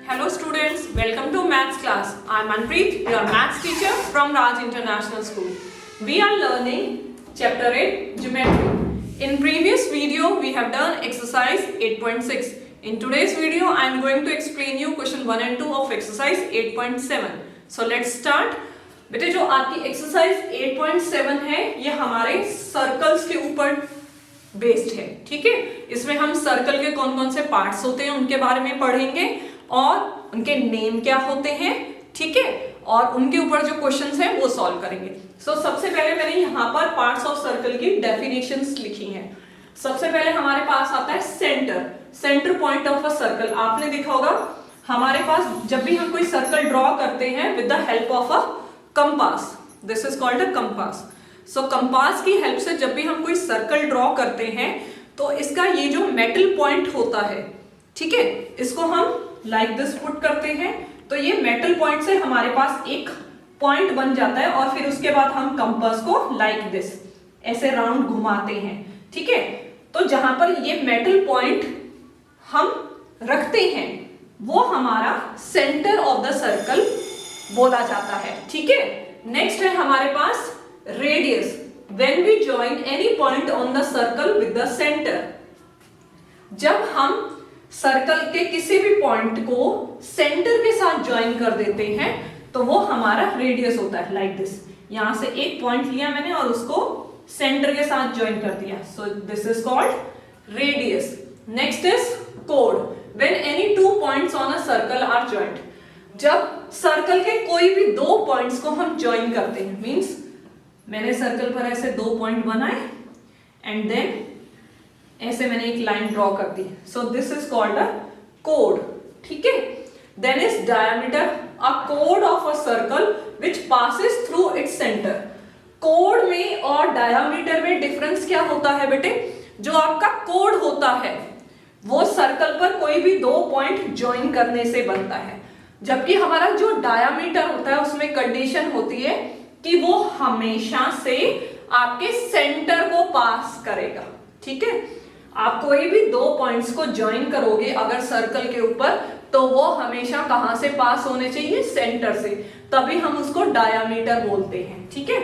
Hello students, welcome to maths class. I am Manpreet, your maths teacher from Raj International School. We are learning chapter 8 geometry. In previous video we have done exercise 8.6. In today's video I am going to explain you question 1 and 2 of exercise 8.7. So let's start. बेटे जो आपकी exercise 8.7 है ये हमारे circles के ऊपर based है, ठीक है। इसमें हम सर्कल के कौन कौन से पार्ट्स होते हैं उनके बारे में पढ़ेंगे और उनके नेम क्या होते हैं, ठीक है, और उनके ऊपर जो क्वेश्चंस हैं वो सॉल्व करेंगे। सबसे पहले मैंने यहाँ पर पार्ट्स ऑफ सर्कल की डेफिनेशंस लिखी हैं। सबसे पहले हमारे पास आता है centre point of a circle. आपने देखा होगा हमारे पास जब भी हम कोई सर्कल ड्रॉ करते हैं with the help of a compass, this is called a compass. Compass की हेल्प से जब भी हम कोई सर्कल ड्रॉ करते हैं तो इसका ये जो मेटल पॉइंट होता है, ठीक है, इसको हम लाइक दिस पुट करते हैं तो ये मेटल पॉइंट से हमारे पास एक पॉइंट बन जाता है और फिर उसके बाद हम कंपास को लाइक दिस ऐसे राउंड घुमाते हैं, ठीक है। तो जहां पर ये मेटल पॉइंट हम रखते हैं वो हमारा सेंटर ऑफ द सर्कल बोला जाता है, ठीक है। नेक्स्ट है हमारे पास radius. When we join any point on the circle with the centre, जब हम सर्कल के किसी भी पॉइंट को सेंटर के साथ ज्वाइन कर देते हैं तो वो हमारा रेडियस होता है। लाइक दिस, यहां से एक पॉइंट लिया मैंने और उसको सेंटर के साथ ज्वाइन कर दिया, so this is called radius. Next is कोड। When any two points on a circle are joint, जब सर्कल के कोई भी दो पॉइंट्स को हम ज्वाइन करते हैं, मींस मैंने सर्कल पर ऐसे दो पॉइंट बनाए एंड देन ऐसे मैंने एक लाइन ड्रॉ कर दी, so this is called a कोड, ठीक है। देन इज डायमीटर, अ कोड of a circle which passes through its centre. कोड में और डायमीटर में डिफरेंस क्या होता है बेटे? जो आपका कोड होता है वो सर्कल पर कोई भी दो पॉइंट ज्वाइन करने से बनता है, जबकि हमारा जो डायमीटर होता है उसमें कंडीशन होती है कि वो हमेशा से आपके सेंटर को पास करेगा, ठीक है। आप कोई भी दो पॉइंट्स को ज्वाइन करोगे अगर सर्कल के ऊपर तो वो हमेशा कहां से पास होने चाहिए? सेंटर से, तभी हम उसको डायमीटर बोलते हैं, ठीक है।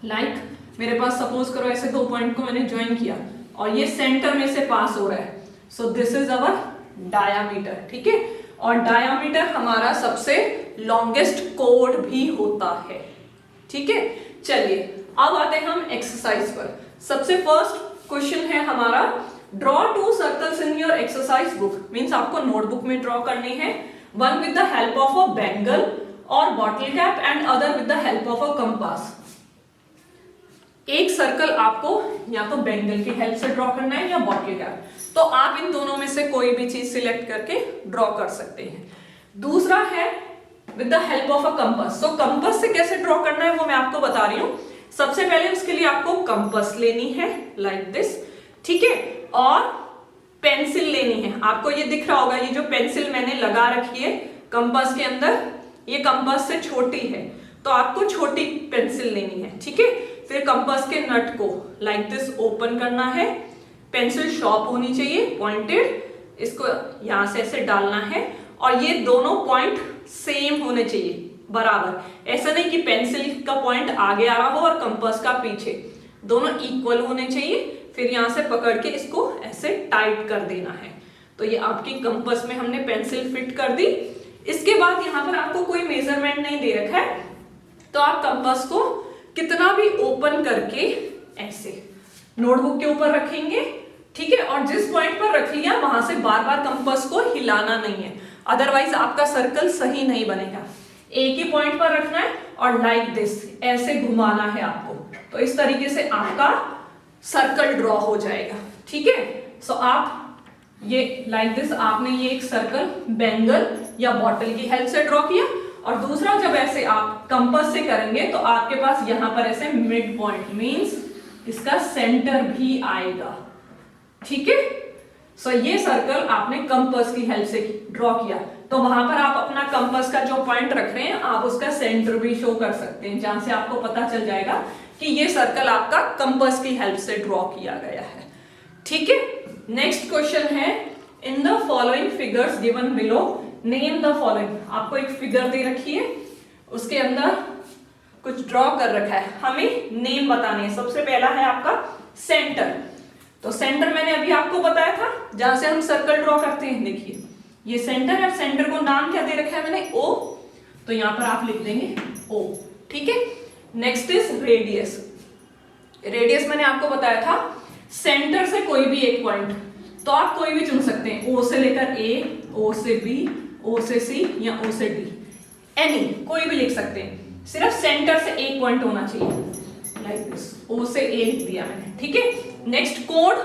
लाइक मेरे पास सपोज करो ऐसे दो पॉइंट को मैंने ज्वाइन किया और ये सेंटर में से पास हो रहा है, सो दिस इज अवर डायमीटर, ठीक है। और डायमीटर हमारा सबसे लॉन्गेस्ट कोड भी होता है, ठीक है। चलिए अब आते हैं हम एक्सरसाइज पर। सबसे फर्स्ट क्वेश्चन है हमारा, draw two circles in your exercise book. Means आपको नोटबुक में ड्रॉ करने हैं, one with the help of a bangle और bottle cap and other with the help of a compass. एक सर्कल आपको या तो बैंगल की हेल्प से ड्रॉ करना है या बॉटल कैप, तो आप इन दोनों में से कोई भी चीज सिलेक्ट करके ड्रॉ कर सकते हैं। दूसरा है with the help of a compass. तो कंपास से कैसे ड्रॉ करना है वो मैं आपको बता रही हूं। सबसे पहले उसके लिए आपको कंपास लेनी है लाइक दिस, ठीक है, और पेंसिल लेनी है। आपको ये दिख रहा होगा, ये जो पेंसिल मैंने लगा रखी है कंपास के अंदर, ये कंपास से छोटी है तो आपको छोटी पेंसिल लेनी है, ठीक है। फिर कंपास के नट को लाइक दिस ओपन करना है, पेंसिल शार्प होनी चाहिए, पॉइंटेड, इसको यहां से ऐसे डालना है और ये दोनों पॉइंट सेम होने चाहिए, बराबर। ऐसा नहीं कि पेंसिल का पॉइंट आगे आ रहा हो और कंपास का पीछे, दोनों इक्वल होने चाहिए। फिर यहां से पकड़ के इसको ऐसे टाइट कर देना है। तो ये आपकी कंपास में हमने पेंसिल फिट कर दी। इसके बाद यहाँ पर आपको कोई मेजरमेंट नहीं दे रखा है तो आप कंपास को कितना भी ओपन करके ऐसे नोटबुक के ऊपर रखेंगे, ठीक है, और जिस पॉइंट पर रख लिया वहां से बार बार कंपास को हिलाना नहीं है, अदरवाइज आपका सर्कल सही नहीं बनेगा। एक ही पॉइंट पर रखना है और लाइक दिस ऐसे घुमाना है आपको, तो इस तरीके से आपका सर्कल ड्रॉ हो जाएगा, ठीक है। सो आप ये लाइक दिस आपने ये एक सर्कल बैंगल या बॉटल की हेल्प से ड्रॉ किया, और दूसरा जब ऐसे आप कंपास से करेंगे तो आपके पास यहां पर ऐसे मिड पॉइंट, मींस इसका सेंटर भी आएगा, ठीक है। सो ये सर्कल आपने कंपास की हेल्प से ड्रॉ किया तो वहां पर आप अपना कंपास का जो पॉइंट रख रहे हैं आप उसका सेंटर भी शो कर सकते हैं, जहां से आपको पता चल जाएगा कि ये सर्कल आपका कंपास की हेल्प से ड्रॉ किया गया है, ठीक है। नेक्स्ट क्वेश्चन है, in the following figures given below name the following, आपको एक फिगर दे रखी है, उसके अंदर कुछ ड्रॉ कर रखा है, हमें नेम बताने है। सबसे पहला है आपका सेंटर। तो सेंटर मैंने अभी आपको बताया था, जहां से हम सर्कल ड्रॉ करते हैं। देखिए ये सेंटर है, सेंटर को नाम क्या दे रखा है मैंने, ओ, तो यहां पर आप लिख देंगे ओ, ठीक है। Next is radius. रेडियस मैंने आपको बताया था सेंटर से कोई भी एक पॉइंट, तो आप कोई भी चुन सकते हैं, ओ से लेकर ए, ओ से बी, ओ से सी या ओ से डी, एनी कोई भी लिख सकते हैं, सिर्फ सेंटर से एक पॉइंट होना चाहिए, लाइक दिस, ओ से ए लिख दिया मैंने, ठीक है। नेक्स्ट कोड,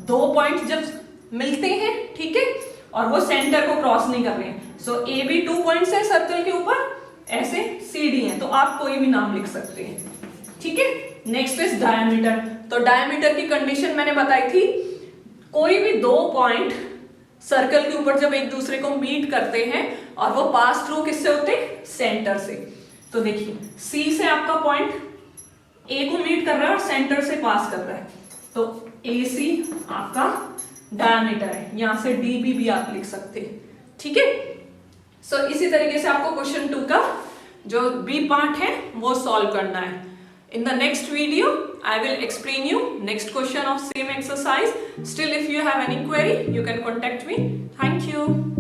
दो पॉइंट जब मिलते हैं, ठीक है, और वो सेंटर को क्रॉस नहीं कर रहे हैं, सो ए बी 2 पॉइंट्स है सर्कल के ऊपर, ऐसे सी डी है, तो आप कोई भी नाम लिख सकते हैं, ठीक है। Next is diameter. तो डायमीटर की कंडीशन मैंने बताई थी, कोई भी दो पॉइंट सर्कल के ऊपर जब एक दूसरे को मीट करते हैं और वो पास थ्रू किससे होते हैं, सेंटर से। तो देखिए सी से आपका पॉइंट ए को मीट कर रहा है और सेंटर से पास कर रहा है, तो ए सी आपका डायमीटर है, यहां से डीबी भी आप लिख सकते हैं, ठीक है। सो इसी तरीके से आपको क्वेश्चन 2 का जो बी पार्ट है वो सॉल्व करना है। In the next video, I will explain you next question of same exercise. Still, if you have any query, you can contact me. Thank you.